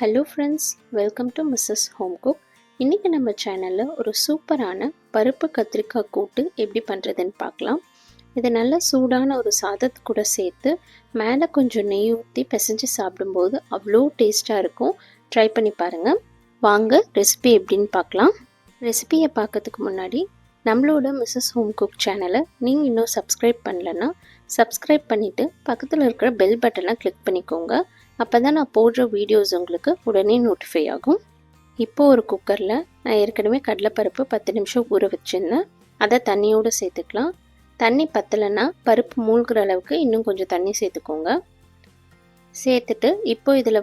Hello friends, welcome to Mrs home cook. இன்றைக்கி நம்ம சேனலில் ஒரு சூப்பரான பருப்பு கத்திரிக்காய் கூட்டு எப்படி பண்ணுறதுன்னு பார்க்கலாம். இதை நல்லா சூடான ஒரு சாதத்து கூட சேர்த்து மேலே கொஞ்சம் நெய் ஊற்றி பிசைஞ்சு சாப்பிடும்போது அவ்வளோ டேஸ்ட்டாக இருக்கும். ட்ரை பண்ணி பாருங்கள். வாங்க ரெசிபி எப்படின்னு பார்க்கலாம். ரெசிபியை பார்க்கறதுக்கு முன்னாடி நம்மளோட மிஸ்ஸஸ் ஹோம் குக் சேனலை நீங்கள் இன்னும் சப்ஸ்கிரைப் பண்ணலன்னா சப்ஸ்கிரைப் பண்ணிவிட்டு பக்கத்தில் இருக்கிற பெல் பட்டனை கிளிக் பண்ணிக்கோங்க. அப்போ தான் நான் போடுற வீடியோஸ் உங்களுக்கு உடனே நோட்டிஃபை ஆகும். இப்போது ஒரு குக்கரில் நான் ஏற்கனவே கடலைப்பருப்பு 10 நிமிஷம் ஊற வச்சுருந்தேன். அதை தண்ணியோடு சேர்த்துக்கலாம். தண்ணி பத்தலைன்னா பருப்பு மூழ்கிற அளவுக்கு இன்னும் கொஞ்சம் தண்ணி சேர்த்துக்கோங்க. சேர்த்துட்டு இப்போ இதில்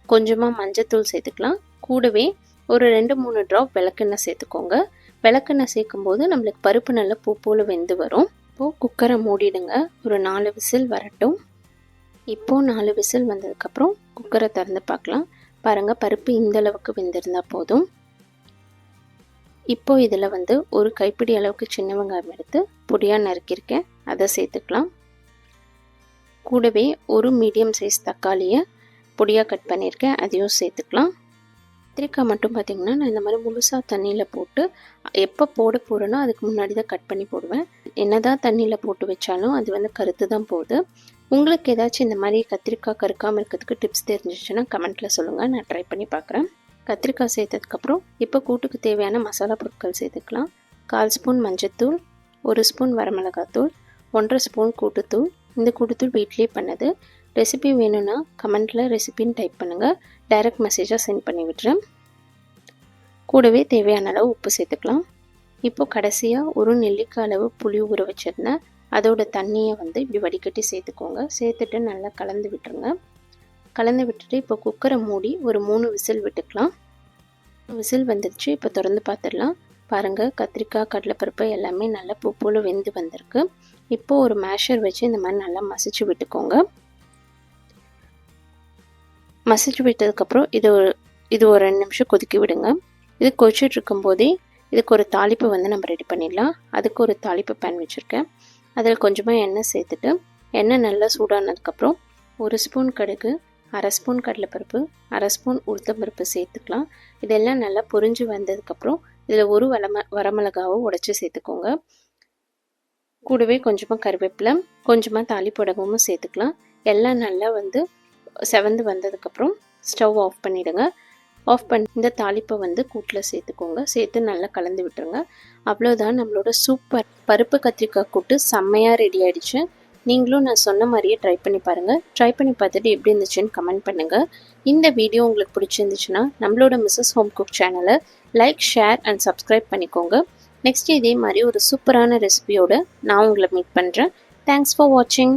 கொஞ்சமாக மஞ்சத்தூள் சேர்த்துக்கலாம். கூடவே ஒரு 2-3 ட்ராப் விளக்கெண்ணெய் சேர்த்துக்கோங்க. விளக்கெண்ணெய் சேர்க்கும்போது நம்மளுக்கு பருப்பு நல்லா பூ போல் வெந்து வரும். இப்போது குக்கரை மூடிடுங்க. ஒரு 4 விசில் வரட்டும். இப்போது 4 விசில் வந்ததுக்கப்புறம் குக்கரை திறந்து பார்க்கலாம். பாருங்கள், பருப்பு இந்தளவுக்கு வெந்திருந்தால் போதும். இப்போது இதில் ஒரு கைப்பிடி அளவுக்கு சின்ன வெங்காயம் எடுத்து பொடியாக நறுக்கியிருக்கேன், அதை சேர்த்துக்கலாம். கூடவே ஒரு மீடியம் சைஸ் தக்காளியை பொடியாக கட் பண்ணியிருக்கேன், அதையும் சேர்த்துக்கலாம். கத்திரிக்காய் மட்டும் பார்த்திங்கன்னா நான் இந்த மாதிரி முழுசாக தண்ணியில் போட்டு எப்போ போட போகிறேனோ அதுக்கு முன்னாடி தான் கட் பண்ணி போடுவேன். என்ன தான் தண்ணியில் போட்டு வச்சாலும் அது கருத்து தான் போகுது. உங்களுக்கு ஏதாச்சும் இந்த மாதிரி கத்திரிக்காய் கருக்காமல் இருக்கிறதுக்கு டிப்ஸ் தெரிஞ்சிச்சுன்னா கமெண்ட்டில் சொல்லுங்கள், நான் ட்ரை பண்ணி பார்க்குறேன். கத்திரிக்காய் சேர்த்ததுக்கப்புறம் இப்போ கூட்டுக்கு தேவையான மசாலா பொருட்கள் சேர்த்துக்கலாம். 1/4 ஸ்பூன் மஞ்சத்தூள், 1 ஸ்பூன் வரமிளகாத்தூள், 1.5 ஸ்பூன் கூட்டுத்தூள். இந்த கூட்டுத்தூள் வீட்லேயே பண்ணது. ரெசிபி வேணும்னா கமெண்ட்டில் ரெசிபின்னு டைப் பண்ணுங்கள், டைரக்ட் மெசேஜாக சென்ட் பண்ணி விட்டுறேன். கூடவே தேவையான அளவு உப்பு சேர்த்துக்கலாம். இப்போது கடைசியாக ஒரு நெல்லிக்காய் அளவு புளி ஊற வச்சிருந்தேன், அதோட தண்ணியை இப்படி வடிகட்டி சேர்த்துக்கோங்க. சேர்த்துட்டு நல்லா கலந்து விட்டுருங்க. கலந்து விட்டுட்டு இப்போ குக்கரை மூடி ஒரு 3 விசில் விட்டுக்கலாம். விசில் வந்துடுச்சு. இப்போ திறந்து பார்த்துடலாம். பாருங்கள், கத்திரிக்காய் கடலைப்பருப்பு எல்லாமே நல்லா பூ போல் வெந்து வந்திருக்கு. இப்போது ஒரு மேஷர் வச்சு இந்த மாதிரி நல்லா மசிச்சு விட்டுக்கோங்க. மசிச்சு விட்டதுக்கப்புறம் இது ஒரு 2 நிமிஷம் கொதிக்க விடுங்க. இது கொதிச்சுட்டு இருக்கும்போதே இதுக்கு ஒரு தாளிப்பு நம்ம ரெடி பண்ணிடலாம். அதுக்கு ஒரு தாளிப்பு பேன் வச்சுருக்கேன். அதில் கொஞ்சமாக எண்ணெய் சேர்த்துட்டு எண்ணெய் நல்லா சூடானதுக்கப்புறம் 1 ஸ்பூன் கடுகு, 1/2 ஸ்பூன் கடலைப்பருப்பு, 1/2 ஸ்பூன் உளுத்தம்பருப்பு சேர்த்துக்கலாம். இதெல்லாம் நல்லா பொரிஞ்சு வந்ததுக்கப்புறம் இதில் ஒரு வரமிளகாவை உடைச்சி சேர்த்துக்கோங்க. கூடவே கொஞ்சமாக கருவேப்பிலை, கொஞ்சமாக தாளிப்புடகமும் சேர்த்துக்கலாம். எல்லாம் நல்லா செவந்து வந்ததுக்கப்புறம் ஸ்டவ் ஆஃப் பண்ணிவிடுங்க. ஆஃப் பண்ணி இந்த தாளிப்பை கூட்டில் சேர்த்துக்கோங்க. சேர்த்து நல்லா கலந்து விட்டுருங்க. அவ்வளோதான், நம்மளோட சூப்பர் பருப்பு கத்திரிக்காய் கூட்டு செம்மையாக ரெடி ஆகிடுச்சு. நீங்களும் நான் சொன்ன மாதிரியே ட்ரை பண்ணி பாருங்கள். ட்ரை பண்ணி பார்த்துட்டு எப்படி இருந்துச்சுன்னு கமெண்ட் பண்ணுங்கள். இந்த வீடியோ உங்களுக்கு பிடிச்சிருந்துச்சுன்னா நம்மளோட மிஸ்ஸஸ் ஹோம் குக் சேனலை லைக், ஷேர் அண்ட் சப்ஸ்கிரைப் பண்ணிக்கோங்க. நெக்ஸ்ட் இதே மாதிரி ஒரு சூப்பரான ரெசிபியோடு நான் உங்களை மீட் பண்ணுறேன். தேங்க்ஸ் ஃபார் வாட்சிங்.